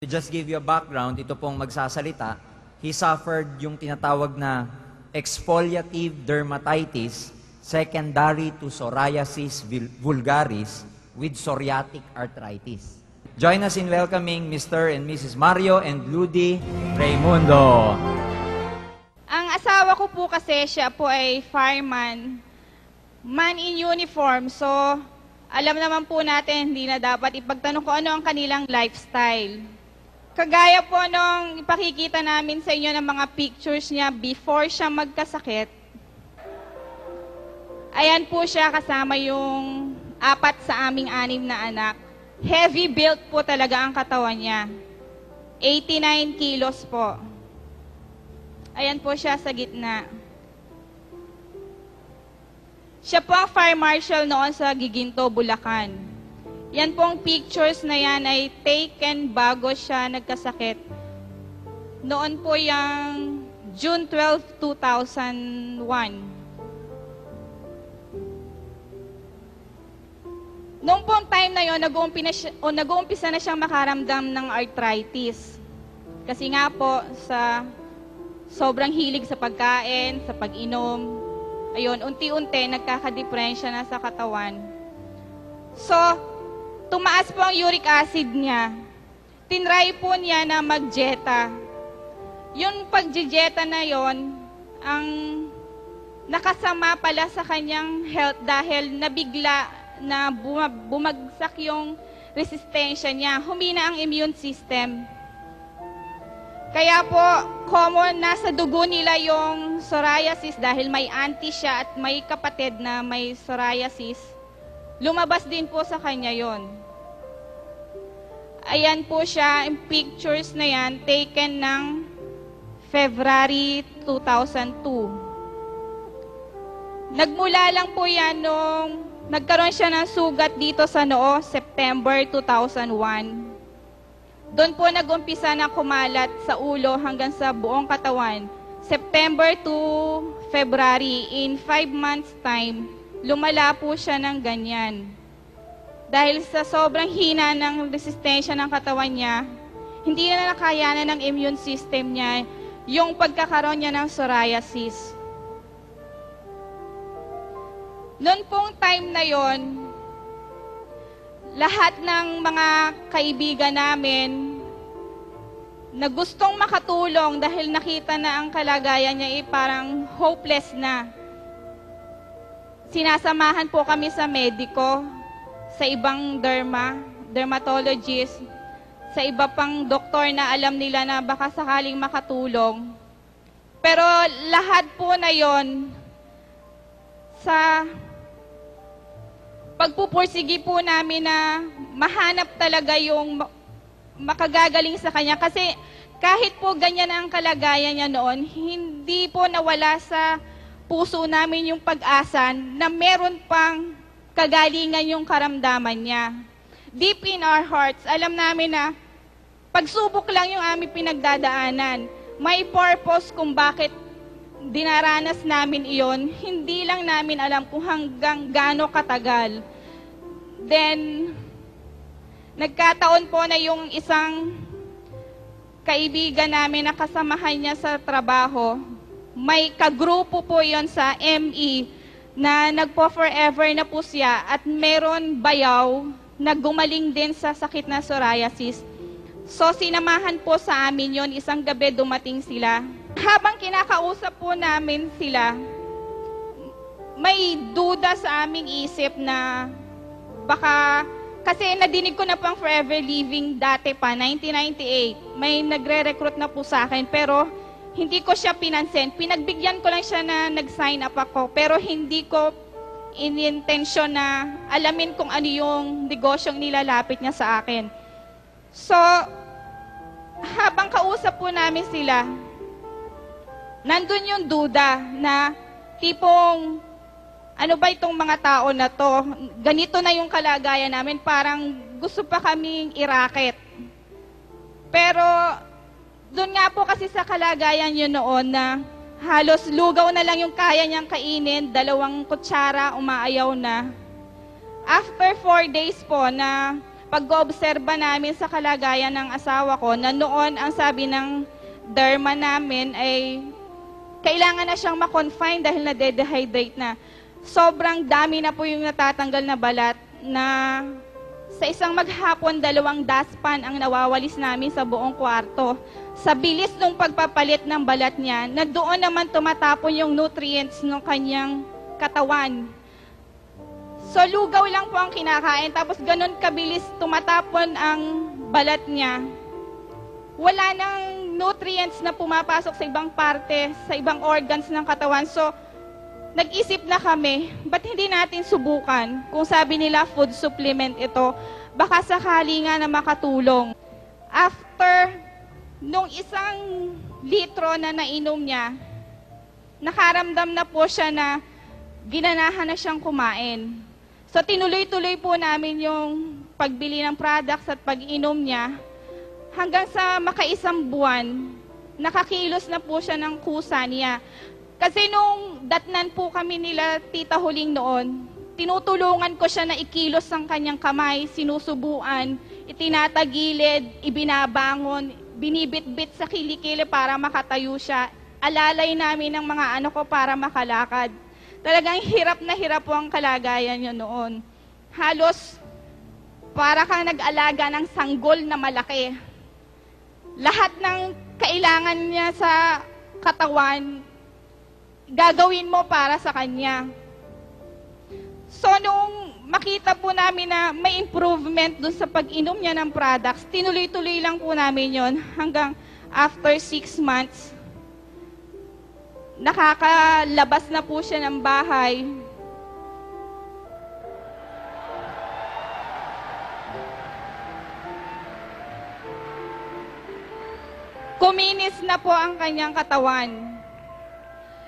To just give you a background, ito pong magsasalita, he suffered yung tinatawag na exfoliative dermatitis secondary to psoriasis vulgaris with psoriatic arthritis. Join us in welcoming Mr. and Mrs. Mario and Ludi Raimundo. Ang asawa ko po kasi siya po ay fireman, man in uniform, so alam naman po natin hindi na dapat ipagtanong kung ano ang kanilang lifestyle. Kagaya po nung ipakikita namin sa inyo ng mga pictures niya before siya magkasakit. Ayan po siya kasama yung 4 sa aming 6 na anak. Heavy built po talaga ang katawan niya. 89 kilos po. Ayan po siya sa gitna. Siya po ang fire marshal noon sa Giginto, Bulacan. Yan pong pictures na yan ay taken bago siya nagkasakit. Noon po yung June 12, 2001. Noong pong time na yon, nag-uumpisa na siyang makaramdam ng arthritis. Kasi nga po, sa sobrang hilig sa pagkain, sa pag-inom, ayun, unti-unti nagkakadepresya na sa katawan. So, tumaas po ang uric acid niya. Tinry po niya na mag-jeta. Yung pag-jeta na yon, ang nakasama pala sa kanyang health dahil nabigla na bumagsak yung resistensya niya. Humina ang immune system. Kaya po, common na sa dugo nila yung psoriasis dahil may auntie siya at may kapatid na may psoriasis. Lumabas din po sa kanya yon. Ayan po siya, yung pictures na yan, taken ng February 2002. Nagmula lang po yan nung nagkaroon siya ng sugat dito sa noo, September 2001. Doon po nag-umpisa na kumalat sa ulo hanggang sa buong katawan. September to February, in 5 months time, lumala po siya ng ganyan. Dahil sa sobrang hina ng resistensya ng katawan niya, hindi na nakayanan ng immune system niya yung pagkakaroon niya ng psoriasis. Noon pong time na yon, lahat ng mga kaibigan namin na gustong makatulong dahil nakita na ang kalagayan niya parang hopeless na. Sinasamahan po kami sa mediko, sa ibang dermatologist, sa iba pang doktor na alam nila na baka sakaling makatulong. Pero lahat po na yon sa pagpupursigi po namin na mahanap talaga yung makagagaling sa kanya. Kasi kahit po ganyan ang kalagayan niya noon, hindi po nawala sa puso namin yung pag-asa na meron pang kagalingan yung karamdaman niya. Deep in our hearts, alam namin na pagsubok lang yung aming pinagdadaanan. May purpose kung bakit dinaranas namin iyon. Hindi lang namin alam kung hanggang gaano katagal. Then, nagkataon po na yung isang kaibigan namin na kasamahan niya sa trabaho, may kagrupo po yon sa ME na nagpo-forever na po siya at meron bayaw na gumaling din sa sakit na psoriasis. So, sinamahan po sa amin yon, isang gabi dumating sila. Habang kinakausap po namin sila, may duda sa aming isip na baka, kasi nadinig ko na pang Forever Living dati pa, 1998. May nagre-recruit na po sa akin, pero hindi ko siya pinansin. Pinagbigyan ko lang siya na nag-sign up ako, pero hindi ko inintensyon na alamin kung ano yung negosyong nilalapit niya sa akin. So, habang kausap po namin sila, nandun yung duda na tipong, ano ba itong mga tao na to? Ganito na yung kalagayan namin, parang gusto pa kaming irakit. Pero, doon nga po kasi sa kalagayan yun noon na halos lugaw na lang yung kaya niyang kainin, 2 kutsara, umaayaw na. After 4 days po na pag-oobserba namin sa kalagayan ng asawa ko na noon ang sabi ng derma namin ay kailangan na siyang ma-confine dahil na-dehydrate na. Sobrang dami na po yung natatanggal na balat na sa isang maghapon, 2 dustpan ang nawawalis namin sa buong kwarto. Sa bilis ng pagpapalit ng balat niya, na doon naman tumatapon yung nutrients ng kanyang katawan. So, lugaw lang po ang kinakain, tapos ganun kabilis tumatapon ang balat niya. Wala nang nutrients na pumapasok sa ibang parte, sa ibang organs ng katawan. So, nag-isip na kami, ba't hindi natin subukan? Kung sabi nila food supplement ito, baka sakali nga na makatulong. After nung 1 litro na nainom niya, nakaramdam na po siya na ginanahan na siyang kumain. So tinuloy-tuloy po namin yung pagbili ng products at pag-inom niya hanggang sa maka-1 buwan, nakakilos na po siya ng kusa niya. Kasi nung datnan po kami nila Tita Huling noon, tinutulungan ko siya na ikilos ang kanyang kamay, sinusubuan, itinatagilid, ibinabangon, binibitbit sa kilikili para makatayo siya. Alalay namin ng mga anak ko para makalakad. Talagang hirap na hirap po ang kalagayan niya noon. Halos para kang nag-alaga ng sanggol na malaki. Lahat ng kailangan niya sa katawan, gagawin mo para sa kanya. So, nung makita po namin na may improvement dun sa pag-inom niya ng products, tinuloy-tuloy lang po namin yon hanggang after 6 months, nakakalabas na po siya ng bahay. Kuminis na po ang kanyang katawan.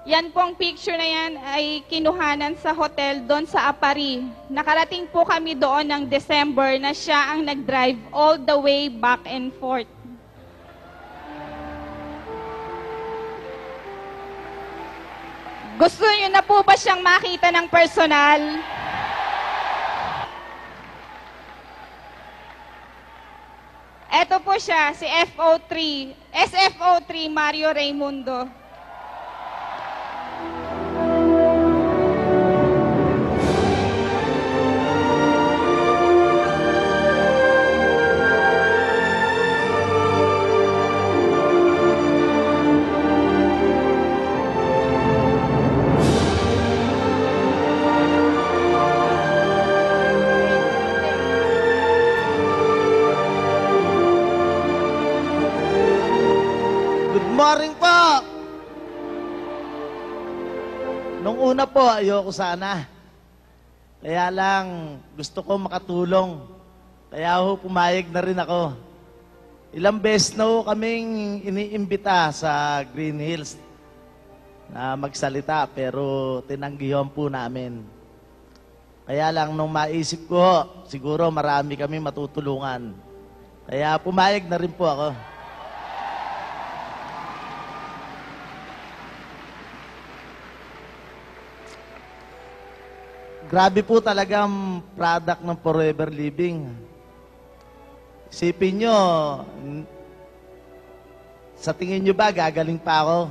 Yan pong picture na yan ay kinuhanan sa hotel doon sa Apari. Nakarating po kami doon ng December na siya ang nag-drive all the way back and forth. Gusto niyo na po ba siyang makita ng personal? Ito po siya, si SFO3 Mario Raimundo. Morning po! Nung una po, ayoko sana. Kaya lang, gusto ko makatulong. Kaya ho, pumayag na rin ako. Ilang beses na ho kaming iniimbita sa Green Hills na magsalita, pero tinanggihan po namin. Kaya lang, nung maisip ko ho, siguro marami kami matutulungan. Kaya pumayag na rin po ako. Grabe po talagang product ng Forever Living. Isipin nyo, sa tingin nyo ba, gagaling pa ako?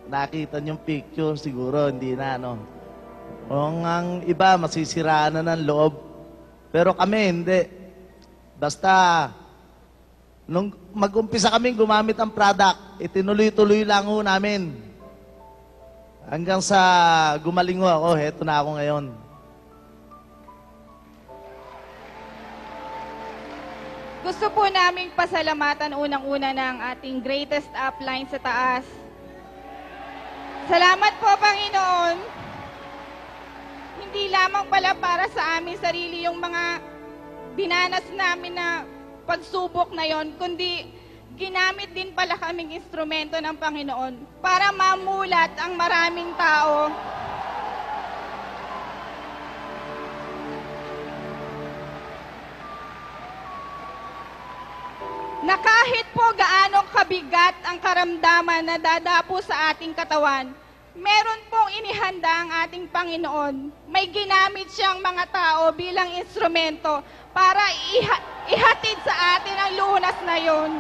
Nakita nyo yung picture, siguro, hindi na, no? Kung ang iba, masisiraan na ng loob. Pero kami, hindi. Basta, nung mag-umpisa kami gumamit ang product, itinuloy-tuloy lang ho namin. Hanggang sa gumaling ho ako, heto na ako ngayon. Gusto po naming pasalamatan unang-una ng ating greatest upline sa taas. Salamat po, Panginoon. Hindi lamang pala para sa amin sarili yung mga dinanas namin na pagsubok na yon, kundi ginamit din pala kaming instrumento ng Panginoon para mamulat ang maraming tao. Na kahit po gaanong kabigat ang karamdaman na dadapo sa ating katawan, meron pong inihanda ang ating Panginoon. May ginamit siyang mga tao bilang instrumento para ihatid sa atin ang lunas na yon.